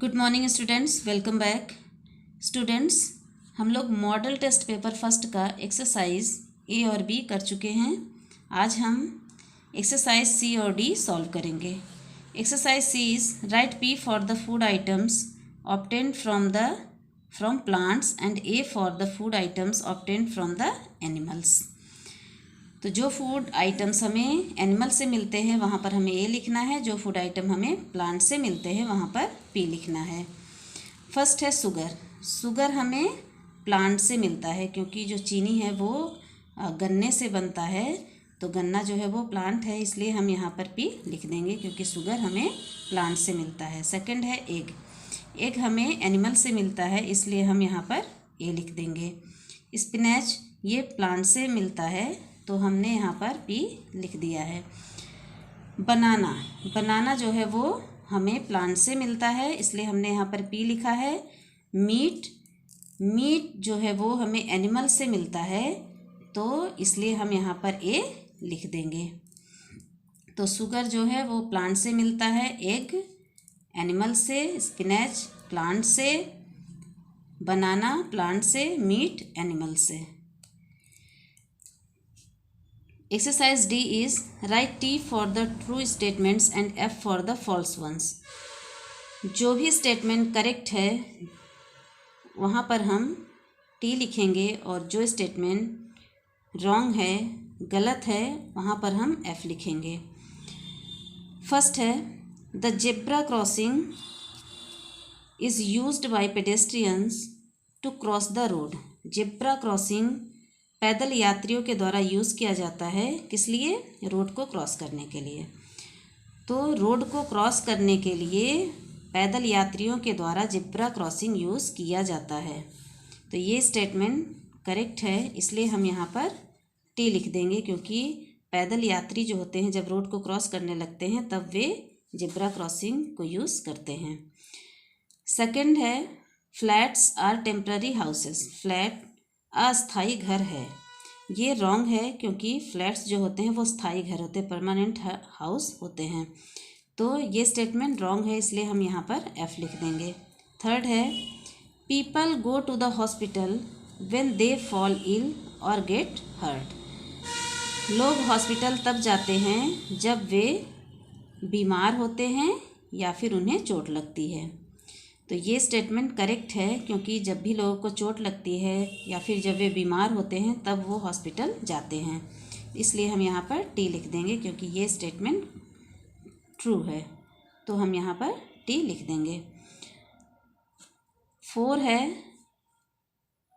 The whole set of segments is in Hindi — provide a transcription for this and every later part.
Good morning students, welcome back. Students, हम लोग मॉडल टेस्ट पेपर फर्स्ट का एक्सरसाइज ए और बी कर चुके हैं। आज हम एक्सरसाइज सी और डी सॉल्व करेंगे। Exercise C is write P for the food items obtained from plants and A for the food items obtained from the animals. तो जो फूड आइटम्स हमें एनिमल से मिलते हैं वहाँ पर हमें ए लिखना है, जो फूड आइटम हमें प्लांट से मिलते हैं वहाँ पर पी लिखना है। फर्स्ट है शुगर। शुगर हमें प्लांट से मिलता है क्योंकि जो चीनी है वो गन्ने से बनता है, तो गन्ना जो है वो प्लांट है, इसलिए हम यहाँ पर पी लिख देंगे क्योंकि शुगर हमें प्लांट से मिलता है। सेकंड है एग। एग हमें एनिमल से मिलता है, इसलिए हम यहाँ पर ए लिख देंगे। स्पिनच ये प्लांट से मिलता है, तो हमने यहाँ पर पी लिख दिया है। बनाना। बनाना जो है वो हमें प्लांट से मिलता है, इसलिए हमने यहाँ पर पी लिखा है। मीट। मीट जो है वो हमें एनिमल से मिलता है, तो इसलिए हम यहाँ पर ए लिख देंगे। तो शुगर जो है वो प्लांट से मिलता है, एग एनिमल से, स्पिनच प्लांट से, बनाना प्लांट से, मीट एनिमल से। Exercise D is write T for the true statements and F for the false ones. जो भी स्टेटमेंट करेक्ट है वहाँ पर हम T लिखेंगे और जो स्टेटमेंट रॉन्ग है, गलत है, वहाँ पर हम F लिखेंगे। फर्स्ट है the zebra crossing is used by pedestrians to cross the road. Zebra crossing पैदल यात्रियों के द्वारा यूज़ किया जाता है, किस लिए? रोड को क्रॉस करने के लिए। तो रोड को क्रॉस करने के लिए पैदल यात्रियों के द्वारा जेब्रा क्रॉसिंग यूज़ किया जाता है। तो ये स्टेटमेंट करेक्ट है, इसलिए हम यहाँ पर टी लिख देंगे क्योंकि पैदल यात्री जो होते हैं जब रोड को क्रॉस करने लगते हैं तब वे जेब्रा क्रॉसिंग को यूज़ करते हैं। सेकंड है flats are temporary houses. Flat अस्थाई घर है। ये रॉन्ग है क्योंकि फ्लैट्स जो होते हैं वो स्थाई घर होते हैं, परमानेंट हाउस होते हैं। तो ये स्टेटमेंट रॉन्ग है, इसलिए हम यहाँ पर एफ लिख देंगे। थर्ड है people go to the hospital when they fall ill और गेट हर्ट। लोग हॉस्पिटल तब जाते हैं जब वे बीमार होते हैं या फिर उन्हें चोट लगती है। तो ये स्टेटमेंट करेक्ट है क्योंकि जब भी लोगों को चोट लगती है या फिर जब वे बीमार होते हैं तब वो हॉस्पिटल जाते हैं, इसलिए हम यहाँ पर टी लिख देंगे क्योंकि ये स्टेटमेंट ट्रू है, तो हम यहाँ पर टी लिख देंगे। 4 है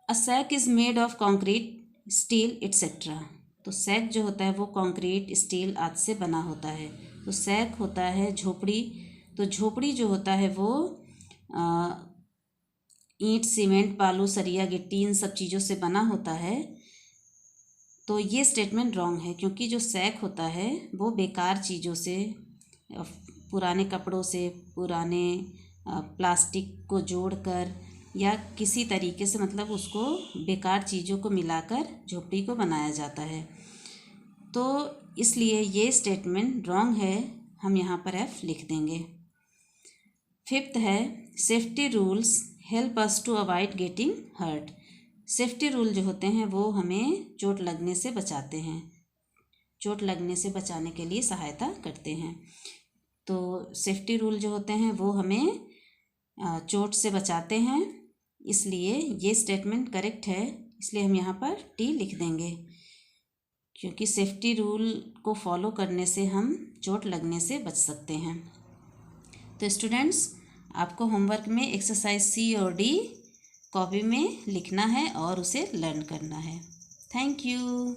a sack is made of concrete, steel etcetera. तो सैक जो होता है वो कॉन्क्रीट, स्टील आदि से बना होता है। तो सैक होता है झोपड़ी। तो झोपड़ी जो होता है वो ईंट, सीमेंट, बालू, सरिया, गिट्टी इन सब चीज़ों से बना होता है। तो ये स्टेटमेंट रॉन्ग है क्योंकि जो सैक होता है वो बेकार चीज़ों से, पुराने कपड़ों से, पुराने प्लास्टिक को जोड़कर या किसी तरीके से, मतलब उसको बेकार चीज़ों को मिलाकर झोपड़ी को बनाया जाता है। तो इसलिए ये स्टेटमेंट रॉन्ग है, हम यहाँ पर एफ लिख देंगे। फिफ्थ है safety rules help us to avoid getting hurt. Safety rule जो होते हैं वो हमें चोट लगने से बचाते हैं, चोट लगने से बचाने के लिए सहायता करते हैं। तो सेफ्टी रूल जो होते हैं वो हमें चोट से बचाते हैं, इसलिए ये स्टेटमेंट करेक्ट है, इसलिए हम यहाँ पर टी लिख देंगे क्योंकि सेफ्टी रूल को फॉलो करने से हम चोट लगने से बच सकते हैं। तो स्टूडेंट्स, आपको होमवर्क में एक्सरसाइज सी और डी कॉपी में लिखना है और उसे लर्न करना है। Thank you.